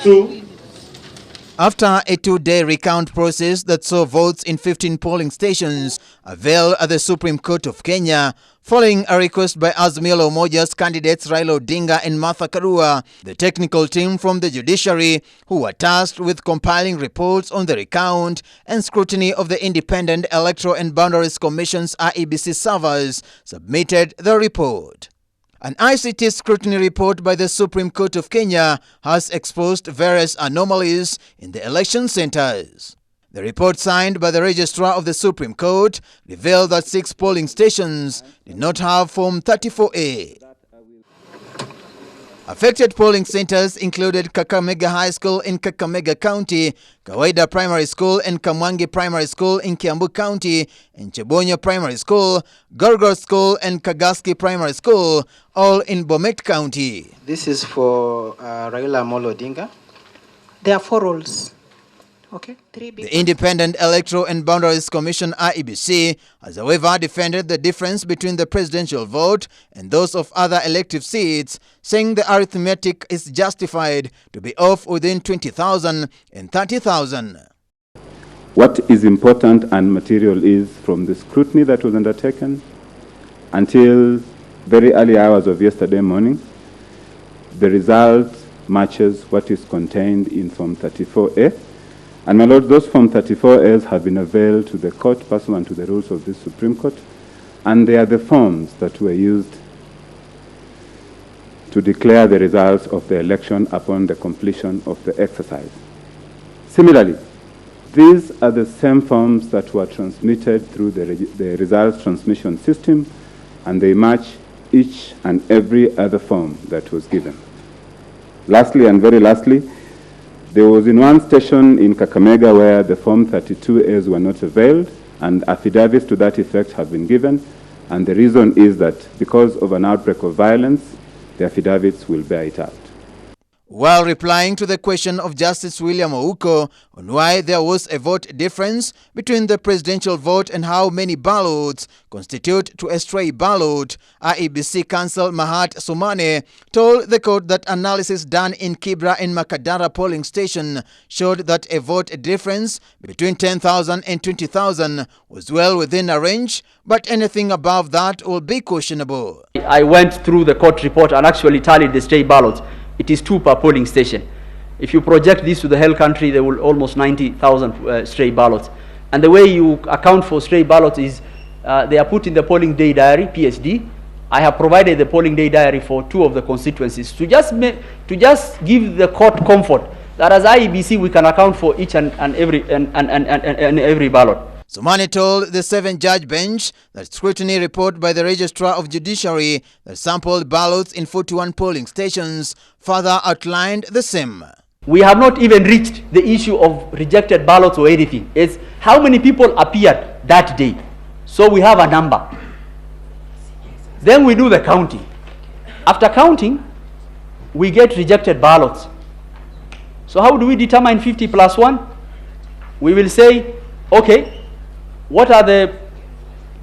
Two, after a two-day recount process that saw votes in 15 polling stations avail at the Supreme Court of Kenya, following a request by Azimio la Umoja's candidates Raila Odinga and Martha Karua, the technical team from the judiciary, who were tasked with compiling reports on the recount and scrutiny of the Independent Electoral and Boundaries Commission's Iebc servers, submitted the report. An ICT scrutiny report by the Supreme Court of Kenya has exposed various anomalies in the election centers. The report, signed by the Registrar of the Supreme Court, revealed that 6 polling stations did not have Form 34A. Affected polling centers included Kakamega High School in Kakamega County, Kawaida Primary School and Kamwangi Primary School in Kiambu County, and Chebonyo Primary School, Gorgor School and Kagaski Primary School, all in Bomet County. This is for Raila Amolo Odinga. There are 4 roles. Okay. The Independent Electoral and Boundaries Commission Iebc has however defended the difference between the presidential vote and those of other elective seats, saying the arithmetic is justified to be off within 20,000 and 30,000. What is important and material is from the scrutiny that was undertaken until very early hours of yesterday morning, the result matches what is contained in Form 34A. And my Lord, those Form 34As have been availed to the court pursuant to the rules of the Supreme Court, and they are the forms that were used to declare the results of the election upon the completion of the exercise. Similarly, these are the same forms that were transmitted through the results transmission system, and they match each and every other form that was given. Lastly, and very lastly, there was in one station in Kakamega where the Form 32As were not availed, and affidavits to that effect have been given, and the reason is that because of an outbreak of violence, the affidavits will bear it out. While replying to the question of Justice William Ouko on why there was a vote difference between the presidential vote and how many ballots constitute to a stray ballot, Iebc counsel Mahat Sumane told the court that analysis done in Kibra and Makadara polling station showed that a vote difference between 10,000 and 20,000 was well within a range, but anything above that will be questionable. I went through the court report and actually tallied the stray ballots. It is 2 per polling station. If you project this to the whole country, there will almost 90,000 stray ballots. And the way you account for stray ballots is they are put in the polling day diary, PSD. I have provided the polling day diary for 2 of the constituencies to just give the court comfort that as Iebc we can account for each and every ballot. Sumane told the 7-judge bench that scrutiny report by the Registrar of Judiciary that sampled ballots in 41 polling stations further outlined the same. We have not even reached the issue of rejected ballots or anything. It's how many people appeared that day. So we have a number. Then we do the counting. After counting, we get rejected ballots. So how do we determine 50 plus 1? We will say, okay, what are the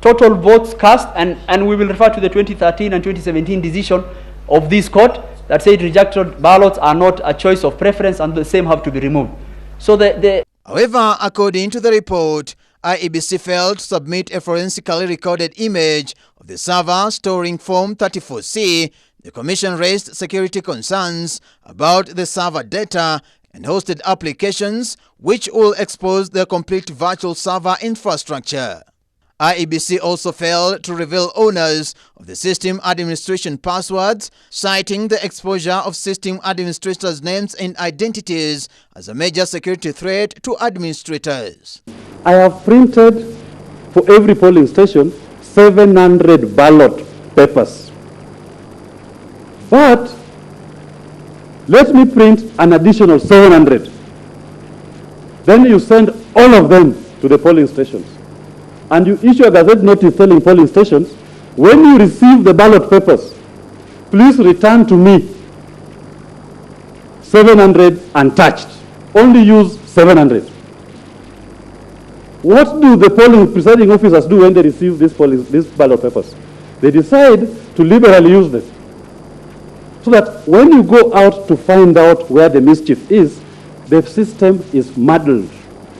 total votes cast, and we will refer to the 2013 and 2017 decision of this court that said rejected ballots are not a choice of preference and the same have to be removed. So However, according to the report, Iebc failed to submit a forensically recorded image of the server storing Form 34C. The Commission raised security concerns about the server data and hosted applications which will expose the complete virtual server infrastructure. Iebc also failed to reveal owners of the system administration passwords, citing the exposure of system administrators' names and identities as a major security threat to administrators. I have printed for every polling station 700 ballot papers. But let me print an additional 700. Then you send all of them to the polling stations. And you issue a gazette notice telling polling stations, when you receive the ballot papers, please return to me 700 untouched. Only use 700. What do the polling presiding officers do when they receive these ballot papers? They decide to liberally use them. So that when you go out to find out where the mischief is, the system is muddled.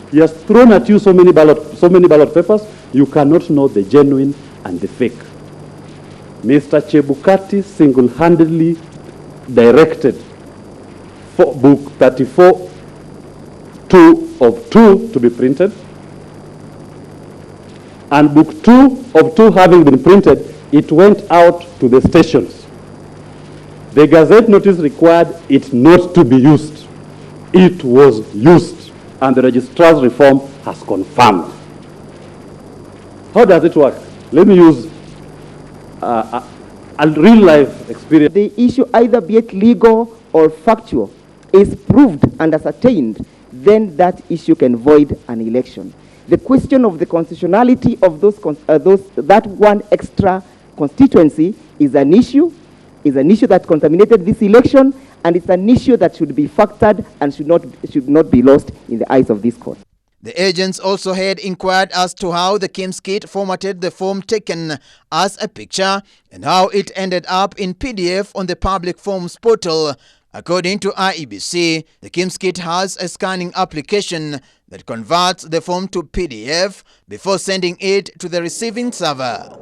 He has thrown at you so many ballot papers, you cannot know the genuine and the fake. Mr. Chebukati single-handedly directed for book 34 of 2 to be printed, and book 2 of 2 having been printed, it went out to the stations. The Gazette notice required it not to be used. It was used, and the Registrar's reform has confirmed. How does it work? Let me use a real-life experience. The issue, either be it legal or factual, is proved and ascertained, then that issue can void an election. The question of the constitutionality of that one extra constituency is an issue that contaminated this election, and it's an issue that should be factored and should not be lost in the eyes of this court. The agents also had inquired as to how the KIMS kit formatted the form taken as a picture and how it ended up in PDF on the public forms portal. According to Iebc, the KIMS kit has a scanning application that converts the form to PDF before sending it to the receiving server.